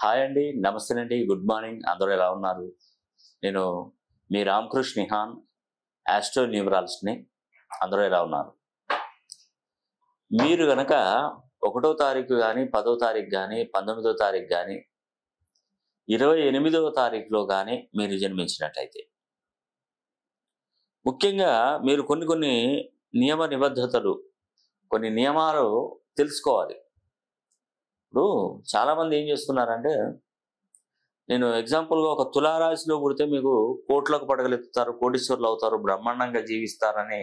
Hi అండి, నమస్తే అండి, గుడ్ మార్నింగ్. అందరూ ఎలా ఉన్నారు? నేను మీ రామకృష్ణ నిహాన్, ఆస్ట్రో న్యూమరాలజిస్ట్ని. అందరూ ఎలా ఉన్నారు? మీరు గనక 1వ తారీఖు కానీ, 10వ తారీఖు కానీ, 19వ తారీఖు కానీ, 28వ తారీఖులో కానీ మీరు జన్మించినట్లయితే, ముఖ్యంగా మీరు కొన్ని నియమ నిబద్ధతలు, కొన్ని నియమాలు తెలుసుకోవాలి. ఇప్పుడు చాలామంది ఏం చేస్తున్నారంటే, నేను ఎగ్జాంపుల్గా ఒక తులారాశిలో పుడితే మీకు కోట్లకు పడగలెత్తుతారు, కోటీశ్వరులు అవుతారు, బ్రహ్మాండంగా జీవిస్తారని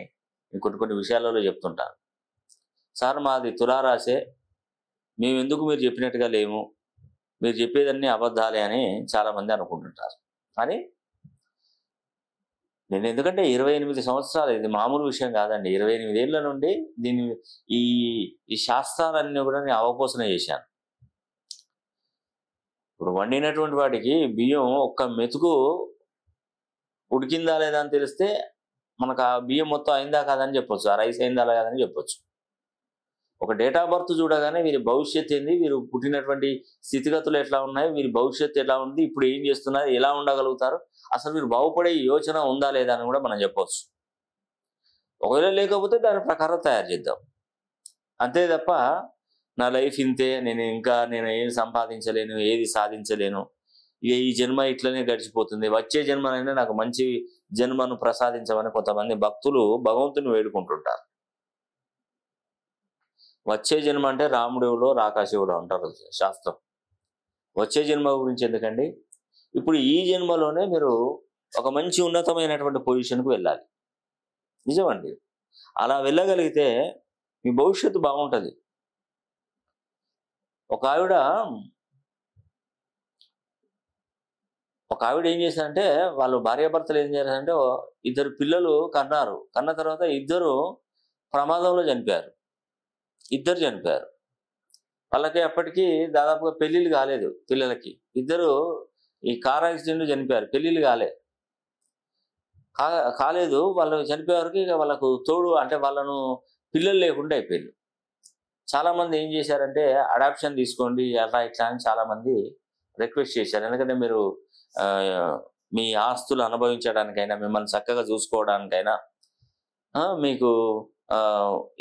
కొన్ని విషయాలలో చెప్తుంటారు. సార్ మాది తులారాశే, మేము ఎందుకు మీరు చెప్పినట్టుగా లేము, మీరు చెప్పేదన్నీ అబద్ధాలే అని చాలామంది అనుకుంటుంటారు. కానీ నేను ఎందుకంటే 28 సంవత్సరాలు, ఇది మామూలు విషయం కాదండి. 28 ఏళ్ల నుండి ఈ ఈ శాస్త్రాలన్నీ కూడా నేను అవపోసన చేశాను. ఇప్పుడు వండినటువంటి వాటికి బియ్యం ఒక్క మెతుకు ఉడికిందా లేదా అని తెలిస్తే మనకు ఆ బియ్యం మొత్తం అయిందా కాదని చెప్పొచ్చు, ఆ రైస్ అయిందా కాదని చెప్పొచ్చు. ఒక డేట్ ఆఫ్ బర్త్ చూడగానే వీరి భవిష్యత్తు ఏంది, వీరు పుట్టినటువంటి స్థితిగతులు ఎట్లా ఉన్నాయి, వీరి భవిష్యత్తు ఎలా ఉంది, ఇప్పుడు ఏం చేస్తున్నారు, ఎలా ఉండగలుగుతారు, అసలు వీరు బాగుపడే యోచన ఉందా లేదా అని కూడా మనం చెప్పవచ్చు. ఒకవేళ లేకపోతే దాని ప్రకారం తయారు చేద్దాం, అంతే తప్ప నా లైఫ్ ఇంతే, నేను ఏం సంపాదించలేను, ఏది సాధించలేను, ఈ జన్మ ఇట్లనే గడిచిపోతుంది, వచ్చే జన్మనైనా నాకు మంచి జన్మను ప్రసాదించమని కొంతమంది భక్తులు భగవంతుని వేడుకుంటుంటారు. వచ్చే జన్మ అంటే రాముడెవడో రాకాశివుడో అంటారు శాస్త్రం. వచ్చే జన్మ గురించి ఎందుకండి, ఇప్పుడు ఈ జన్మలోనే మీరు ఒక మంచి ఉన్నతమైనటువంటి పొజిషన్కు వెళ్ళాలి. నిజమండి, అలా వెళ్ళగలిగితే మీ భవిష్యత్తు బాగుంటుంది. ఒక ఆవిడ ఏం చేశారంటే, వాళ్ళు భార్యాభర్తలు ఏం చేశారంటే, ఇద్దరు పిల్లలు కన్నారు. కన్న తర్వాత ఇద్దరు ప్రమాదంలో చనిపోయారు. వాళ్ళకి అప్పటికి దాదాపుగా పెళ్ళిళ్ళు కాలేదు పిల్లలకి. ఇద్దరు ఈ కార్ యాక్సిడెంట్ చనిపోయారు, పెళ్ళిళ్ళు కాలేదు. వాళ్ళు చనిపోయేవారికి ఇక వాళ్ళకు తోడు అంటే వాళ్ళను పిల్లలు లేకుండా అయిపోయారు. చాలామంది ఏం చేశారంటే, అడాప్షన్ తీసుకోండి అట్లా ఇట్లా అని చాలామంది రిక్వెస్ట్ చేశారు. ఎందుకంటే మీరు మీ ఆస్తులు అనుభవించడానికైనా, మిమ్మల్ని చక్కగా చూసుకోవడానికైనా, మీకు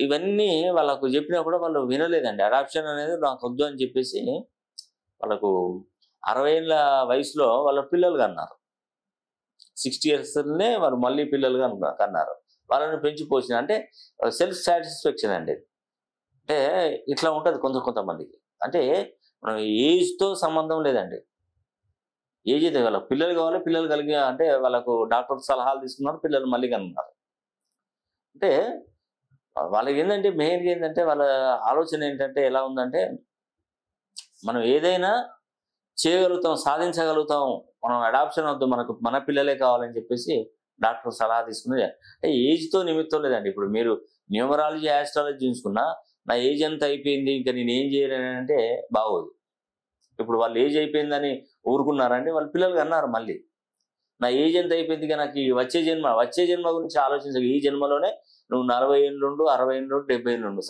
ఇవన్నీ వాళ్ళకు చెప్పినా కూడా వాళ్ళు వినలేదండి. అడాప్షన్ అనేది నాకు వద్దు అని చెప్పేసి వాళ్ళకు 60 ఏళ్ళ వయసులో వాళ్ళ పిల్లలు కన్నారు. 60 ఇయర్స్నే వాళ్ళు మళ్ళీ పిల్లలుగా కన్నారు. వాళ్ళని పెంచి పోసిన అంటే సెల్ఫ్ సాటిస్ఫాక్షన్ అండి. అంటే ఇట్లా ఉంటుంది కొంతమందికి. అంటే మనం ఏజ్తో సంబంధం లేదండి. ఏజ్ అయితే వాళ్ళకి పిల్లలు కావాలి, పిల్లలు కలిగి అంటే వాళ్ళకు డాక్టర్ సలహాలు తీసుకున్నారు, పిల్లలు మళ్ళీ కన్నారు. అంటే వాళ్ళకి ఏంటంటే మెయిన్గా ఏంటంటే వాళ్ళ ఆలోచన ఏంటంటే ఎలా ఉందంటే, మనం ఏదైనా చేయగలుగుతాం, సాధించగలుగుతాం, మనం అడాప్షన్ వద్దు, మన పిల్లలే కావాలని చెప్పేసి డాక్టర్ సలహా తీసుకుని. అంటే ఏజ్తో నిమిత్తం లేదండి. ఇప్పుడు మీరు న్యూమరాలజీ, ఆస్ట్రాలజీ చూసుకున్నా, నా ఏజ్ ఎంత అయిపోయింది ఇంకా నేను ఏం చేయలేను అంటే బాగోదు. ఇప్పుడు వాళ్ళు ఏజ్ అయిపోయిందని ఊరుకున్నారండి, వాళ్ళ పిల్లలు అన్నారు మళ్ళీ నా ఏజ్ ఎంత అయిపోయింది, నాకు వచ్చే జన్మ గురించి ఆలోచించక ఈ జన్మలోనే నువ్వు 40 ఏళ్ళుండు, 60 ఏళ్ళుండు, 70 ఏళ్ళుండు,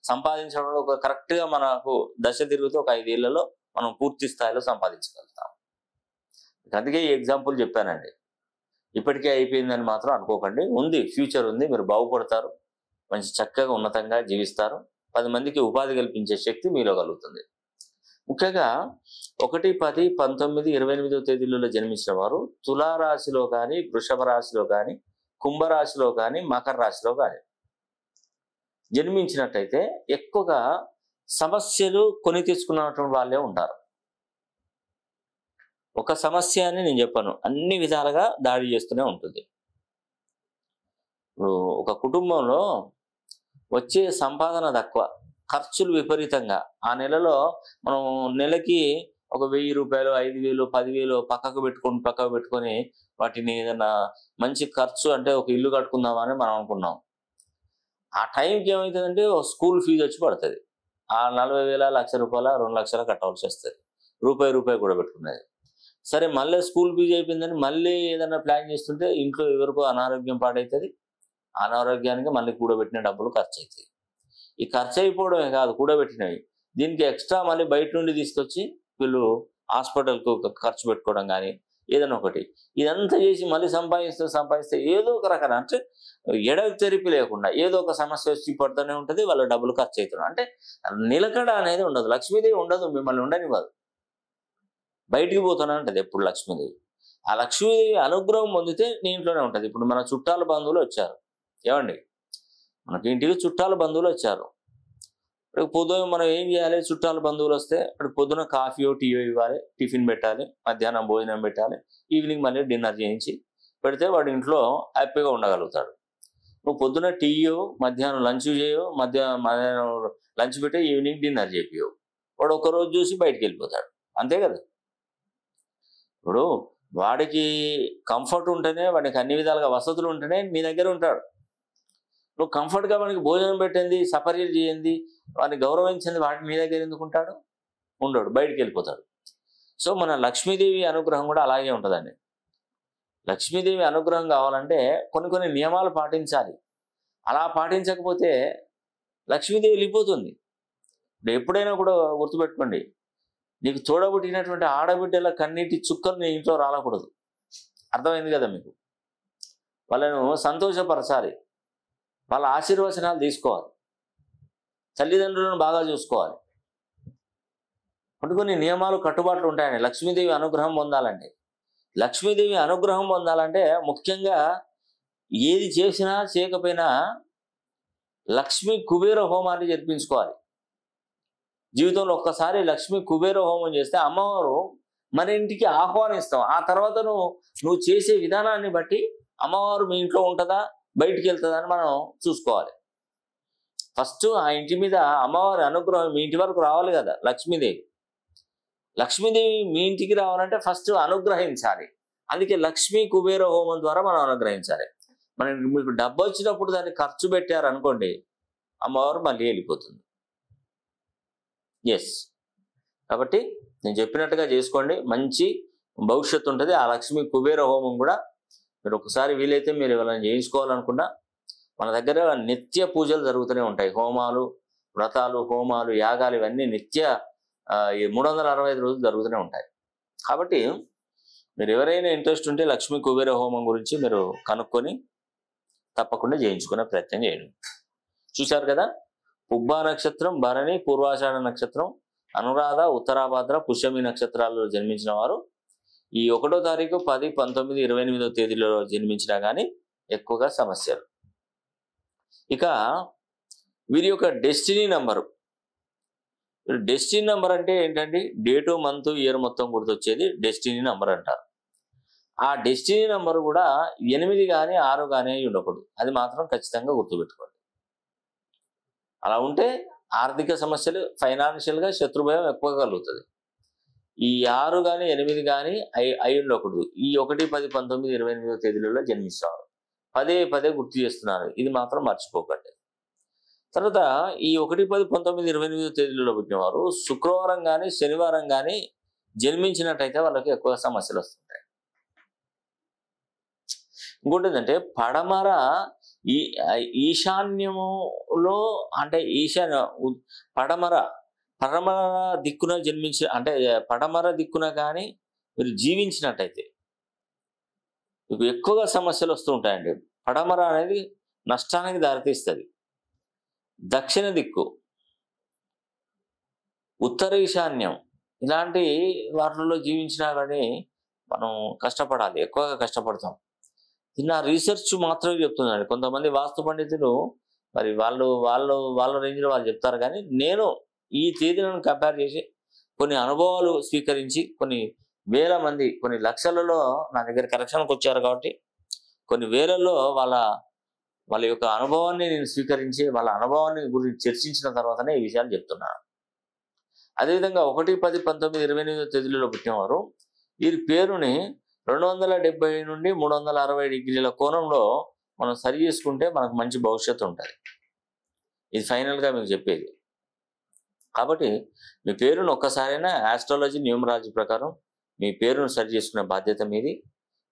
సంపాదించడం ఒక కరెక్ట్గా మనకు దశ తిరుగుతూ ఒక 5 ఏళ్లలో మనం పూర్తి స్థాయిలో సంపాదించగలుగుతాం. అందుకే ఈ ఎగ్జాంపుల్ చెప్పానండి. ఇప్పటికే అయిపోయిందని మాత్రం అనుకోకండి, ఉంది, ఫ్యూచర్ ఉంది, మీరు బాగుపడతారు, మంచి చక్కగా ఉన్నతంగా జీవిస్తారు, 10 మందికి ఉపాధి కల్పించే శక్తి మీలో కలుగుతుంది. ముఖ్యంగా 1, 10, 19, 28వ తేదీలలో జన్మించిన వారు తులారాశిలో కానీ, వృషభ రాశిలో కానీ, కుంభరాశిలో కానీ, మకర రాశిలో కానీ జన్మించినట్టయితే ఎక్కువగా సమస్యలు కొని తెచ్చుకున్నటువంటి వాళ్ళే ఉంటారు. ఒక సమస్య అని నేను చెప్పను, అన్ని విధాలుగా దాడి చేస్తూనే ఉంటుంది. ఇప్పుడు ఒక కుటుంబంలో వచ్చే సంపాదన తక్కువ, ఖర్చులు విపరీతంగా, ఆ నెలలో మనం నెలకి ఒక 1000 రూపాయలు, 5000, 10,000 పక్కకు పెట్టుకొని వాటిని ఏదైనా మంచి ఖర్చు అంటే ఒక ఇల్లు కట్టుకుందామని మనం అనుకున్నాం. ఆ టైంకి ఏమవుతుందంటే ఒక స్కూల్ ఫీజు వచ్చి పడుతుంది. ఆ 40,000, 1,00,000 రూపాయల, 2 లక్షల కట్టవలసి వస్తుంది. రూపాయి కూడా పెట్టుకున్నది. సరే, మళ్ళీ స్కూల్ ఫీజు అయిపోయిందని మళ్ళీ ఏదైనా ప్లాన్ చేస్తుంటే ఇంట్లో ఎవరికో అనారోగ్యం పాడవుతుంది. అనారోగ్యానికి మళ్ళీ కూడబెట్టిన డబ్బులు ఖర్చు అవుతాయి. ఈ ఖర్చు అయిపోవడమే కాదు, కూడబెట్టినవి, దీనికి ఎక్స్ట్రా మళ్ళీ బయట నుండి తీసుకొచ్చి వీళ్ళు హాస్పిటల్కు ఖర్చు పెట్టుకోవడం కానీ ఏదైనా ఒకటి ఇదంతా చేసి మళ్ళీ సంపాదిస్తే ఏదో ఒక రకం అంటే ఎడతెరిపి లేకుండా ఏదో ఒక సమస్య వచ్చి పడుతూనే ఉంటుంది, వాళ్ళ డబ్బులు ఖర్చు అవుతున్నాయి. అంటే నిలకడ అనేది ఉండదు. లక్ష్మీదేవి ఉండదు, మిమ్మల్ని ఉండనివ్వదు. బయటికి పోతూనే ఉంటుంది ఎప్పుడు లక్ష్మీదేవి. ఆ లక్ష్మీదేవి అనుగ్రహం పొందితే నీ ఇంట్లోనే ఉంటుంది. ఇప్పుడు మన చుట్టాల బంధువులు వచ్చారు, ఏమండి, మనకి ఇంటికి చుట్టాల బంధువులు వచ్చారు. పొద్దున మనం ఏం చేయాలి? చుట్టాల బంధువులు వస్తే ఇప్పుడు పొద్దున కాఫీయో టీయో ఇవ్వాలి, టిఫిన్ పెట్టాలి, మధ్యాహ్నం భోజనం పెట్టాలి, ఈవినింగ్ మళ్ళీ డిన్నర్ చేయించి పెడితే వాడు ఇంట్లో హ్యాపీగా ఉండగలుగుతాడు. నువ్వు పొద్దున టీయో, మధ్యాహ్నం లంచ్ చేయో, మధ్యాహ్నం లంచ్ పెట్టి ఈవినింగ్ డిన్నర్ చేపియో, వాడు ఒకరోజు చూసి బయటికి వెళ్ళిపోతాడు. అంతే కదా. ఇప్పుడు వాడికి కంఫర్ట్ ఉంటేనే, వాడికి అన్ని విధాలుగా వసతులు ఉంటేనే నీ దగ్గర ఉంటాడు. నువ్వు కంఫర్ట్గా వాడికి భోజనం పెట్టింది, సపర్యలు చేయింది, వాడిని గౌరవించింది, వాటిని నీ దగ్గర ఎందుకుంటాడు? ఉండడు, బయటికి వెళ్ళిపోతాడు. సో మన లక్ష్మీదేవి అనుగ్రహం కూడా అలాగే ఉంటుందండి. లక్ష్మీదేవి అనుగ్రహం కావాలంటే కొన్ని నియమాలు పాటించాలి. అలా పాటించకపోతే లక్ష్మీదేవి వెళ్ళిపోతుంది. ఇప్పుడు ఎప్పుడైనా కూడా గుర్తుపెట్టుకోండి, నీకు తోడబుట్టినటువంటి ఆడబిడ్డల కన్నీటి చుక్కలు నీ ఇంట్లో రాలకూడదు. అర్థమైంది కదా మీకు? వాళ్ళను సంతోషపరచాలి, వాళ్ళ ఆశీర్వచనాలు తీసుకోవాలి, తల్లిదండ్రులను బాగా చూసుకోవాలి. కొన్ని నియమాలు కట్టుబాట్లు ఉంటాయండి లక్ష్మీదేవి అనుగ్రహం పొందాలంటే. లక్ష్మీదేవి అనుగ్రహం పొందాలంటే ముఖ్యంగా ఏది చేసినా చేయకపోయినా లక్ష్మీ కుబేర హోమాన్ని జరిపించుకోవాలి. జీవితంలో ఒక్కసారి లక్ష్మీ కుబేర హోమం చేస్తే అమ్మవారు మన ఇంటికి ఆహ్వానిస్తాం. ఆ తర్వాత నువ్వు చేసే విధానాన్ని బట్టి అమ్మవారు మీ ఇంట్లో ఉంటుందా, బయటికి వెళ్తుందా అని మనం చూసుకోవాలి. ఫస్ట్ ఆ ఇంటి మీద అమ్మవారి అనుగ్రహం మీ ఇంటి వరకు రావాలి కదా. లక్ష్మీదేవి మీ ఇంటికి రావాలంటే ఫస్ట్ అనుగ్రహించాలి. అందుకే లక్ష్మీ కుబేర హోమం ద్వారా మనం అనుగ్రహించాలి. మీకు డబ్బు వచ్చినప్పుడు దాన్ని ఖర్చు పెట్టారనుకోండి, అమ్మవారు మళ్ళీ వెళ్ళిపోతుంది. ఎస్, కాబట్టి నేను చెప్పినట్టుగా చేసుకోండి, మంచి భవిష్యత్తు ఉంటుంది. ఆ లక్ష్మీ కుబేర హోమం కూడా మీరు ఒకసారి వీలైతే మీరు ఎవరైనా చేయించుకోవాలనుకున్నా మన దగ్గర నిత్య పూజలు జరుగుతూనే ఉంటాయి. హోమాలు, వ్రతాలు, హోమాలు, యాగాలు ఇవన్నీ నిత్య 365 రోజులు జరుగుతూనే ఉంటాయి. కాబట్టి మీరు ఎవరైనా ఇంట్రెస్ట్ ఉంటే లక్ష్మీ కుబేర హోమం గురించి మీరు కనుక్కొని తప్పకుండా చేయించుకునే ప్రయత్నం చేయండి. చూశారు కదా, పుబ్బా నక్షత్రం, భరణి, పూర్వాషాఢ నక్షత్రం, అనురాధ, ఉత్తరాభాద్ర, పుష్యమి నక్షత్రాల్లో జన్మించిన వారు ఈ 1వ తారీఖు 10, 19, 28వ తేదీలో జన్మించినా కానీ ఎక్కువగా సమస్యలు. ఇక వీరి యొక్క డెస్టినీ నంబరు. డెస్టినీ నంబర్ అంటే ఏంటండి? డేటు, మంత్, ఇయర్ మొత్తం గుర్తొచ్చేది డెస్టినీ నంబర్ అంటారు. ఆ డెస్టినీ నంబర్ కూడా 8 కానీ 6 కానీ ఉండకూడదు. అది మాత్రం ఖచ్చితంగా గుర్తుపెట్టుకోండి. అలా ఉంటే ఆర్థిక సమస్యలు, ఫైనాన్షియల్గా శత్రుభయం ఎక్కువగా కలుగుతుంది. ఈ 6 కానీ 8 కానీ అయి ఉండకూడదు. ఈ 1, 10, 19, 28వ తేదీలలో జన్మిస్తారు. పదే గుర్తు చేస్తున్నారు, ఇది మాత్రం మర్చిపోకండి. తర్వాత ఈ 1, 10, 19, 28వ తేదీలలో పుట్టినవారు శుక్రవారం కానీ శనివారం కానీ జన్మించినట్టయితే వాళ్ళకి ఎక్కువ సమస్యలు వస్తుంటాయి. ఇంకోటి ఏంటంటే పడమర ఈశాన్యములో అంటే పడమర దిక్కున అంటే పడమర దిక్కున కానీ మీరు జీవించినట్టయితే మీకు ఎక్కువగా సమస్యలు వస్తూ ఉంటాయండి. పడమర అనేది నష్టానికి దారితీస్తుంది. దక్షిణ దిక్కు, ఉత్తర ఈశాన్యం ఇలాంటి వాటిల్లో జీవించినా కానీ మనం కష్టపడాలి, ఎక్కువగా కష్టపడతాం. నా రీసెర్చ్ మాత్రమే చెప్తున్నాను. కొంతమంది వాస్తు పండితులు మరి వాళ్ళ రేంజ్లో వాళ్ళు చెప్తారు, కానీ నేను ఈ తేదీలను కంపేర్ చేసి కొన్ని అనుభవాలు స్వీకరించి కొన్ని వేల మంది, కొన్ని లక్షలలో నా దగ్గర కరెక్షన్కి వచ్చారు కాబట్టి కొన్ని వేలల్లో వాళ్ళ యొక్క అనుభవాన్ని నేను స్వీకరించి వాళ్ళ అనుభవాన్ని గురించి చర్చించిన తర్వాతనే ఈ విషయాలు చెప్తున్నాను. అదేవిధంగా 1, 10, 19, 28వ తేదీలలో పుట్టినవారు వీరి పేరుని 270 నుండి 360 డిగ్రీల కోణంలో మనం సరి చేసుకుంటే మనకు మంచి భవిష్యత్తు ఉంటుంది. ఇది ఫైనల్గా మీకు చెప్పేది. కాబట్టి మీ పేరును ఒక్కసారైనా ఆస్ట్రాలజీ, న్యూమరాలజీ ప్రకారం మీ పేరును సరి చేసుకునే బాధ్యత మీది.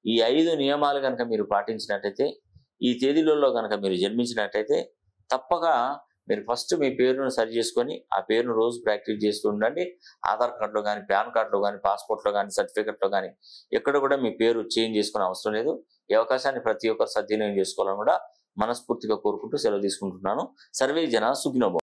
ఈ 5 నియమాలు కనుక మీరు పాటించినట్టయితే, ఈ తేదీలలో కనుక మీరు జన్మించినట్టయితే తప్పక మీరు ఫస్ట్ మీ పేరును సరి చేసుకొని ఆ పేరును రోజు ప్రాక్టీస్ చేస్తూ ఉండండి. ఆధార్ కార్డులో కానీ, పాన్ కార్డులో కానీ, పాస్పోర్ట్లో కానీ, సర్టిఫికెట్లో కానీ ఎక్కడ కూడా మీ పేరు చేంజ్ చేసుకునే అవసరం లేదు. ఈ అవకాశాన్ని ప్రతి ఒక్కరు సద్వినియోగం చేసుకోవాలని కూడా మనస్ఫూర్తిగా కోరుకుంటూ సెలవు తీసుకుంటున్నాను. సర్వే జన సుఖినో భవంతు.